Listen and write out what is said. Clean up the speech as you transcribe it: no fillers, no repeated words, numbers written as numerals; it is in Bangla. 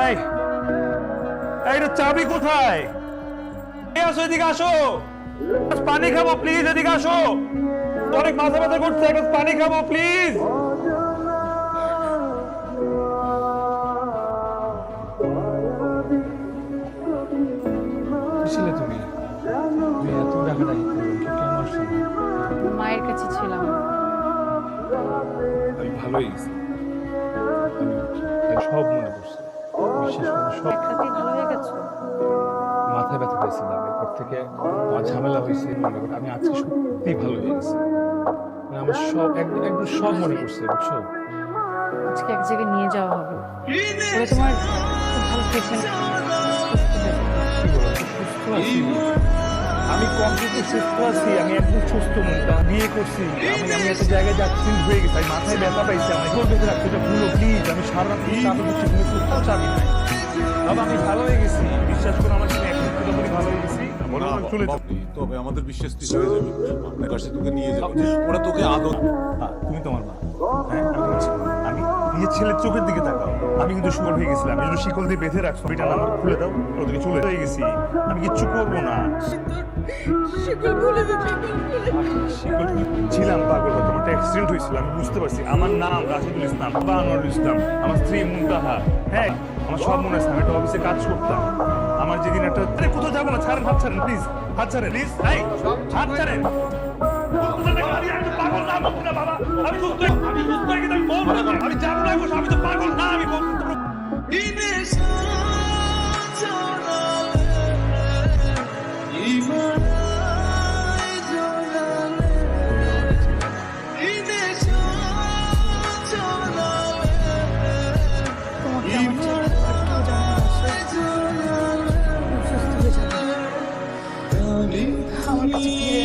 এই এই রে, চাবি কোথায়? আসো, এদিকে আসো, পানি খাবো প্লিজ, এদিকে আসো, অনেক মাথা ব্যথা করছে, একটা পানি খাবো প্লিজ। ছিলে তুমি এত ডাকাডাকি করো, কেন আসছো না? মায়ের কাছে ছিলাম। আমি ভালোই গেছি, আমি সব মনে করছি, বিশেষ করে সব। এক রাতেই ভালো হয়ে গেছো? মাথায় ব্যথা পেয়েছিলাম, এরপর থেকে আমার ঝামেলা হয়েছে মনে করি, আমি আজকে সত্যি ভালো হয়ে গেছি, মানে আমার সব একদম একদম সব মনে পড়ছে, বুঝছো? আজকে এক জায়গায় নিয়ে যাওয়া হবে, ওরা তোমার খুব ভালো ট্রিটমেন্ট। সুস্থ আছি আমি, কমপ্লিটলি সুস্থ আছি, আমি একদম সুস্থ মনটা বিয়ে করছি, আমি আমি একটা জায়গায় যাচ্ছি, হয়ে গেছে, আমি মাথায় ব্যথা পাইছি, আমি তোর বেঁধে রাখছি, এটা ভুলো প্লিজ, আমি সারা রাত চাবি দিচ্ছি, তুমি সুস্থ চাবি নাই বাবা, আমি ভালো হয়ে গেছি, বিশ্বাস করো আমার সাথে এক সপ্তাহ ধরে ভালো হয়ে গেছি, বলো না, চলে যাও। তবে আমাদের বিশ্বাস তুই হয়ে যাবে, আপনার কাছে তোকে নিয়ে যাবে, ওরা তোকে আদর। তুমি তোমার মা, হ্যাঁ আমি নিজের ছেলের চোখের দিকে তাকাও, আমি কিন্তু শিকল হয়ে গেছিলাম, আমি যদি শিকল দিয়ে বেঁধে রাখছো, এটা না আমার খুলে দাও, ওদিকে চলে হয়ে গেছি, আমি কিচ্ছু করবো না। শিকল ছিলাম পাগল, তোমার একটা অ্যাক্সিডেন্ট হয়েছিল, আমি বুঝতে পারছি, আমার নাম রাশিদুল ইসলাম, বাবা আনোয়ারুল ইসলাম, আমার স্ত্রী মুনতাহা, হ্যাঁ আমার সব মনে আছে, আমি একটা অফিসে কাজ করতাম, আমার যেদিন একটা কোথাও যাবো না, ছাড়েন, হাত ছাড়েন প্লিজ, হাত ছাড়েন প্লিজ, হাত ছাড়েন। আমি পাগল না, বাবা, আমি সুস্থ হয়ে গেছি, আমি বলবো না, আমি যাবো না, আমি তো পাগল না, আমি বলবো। তোমাকে আমার ছেলে আর কেউ জানে না, সুস্থ হয়ে যাবে, আমার কাছে ফিরে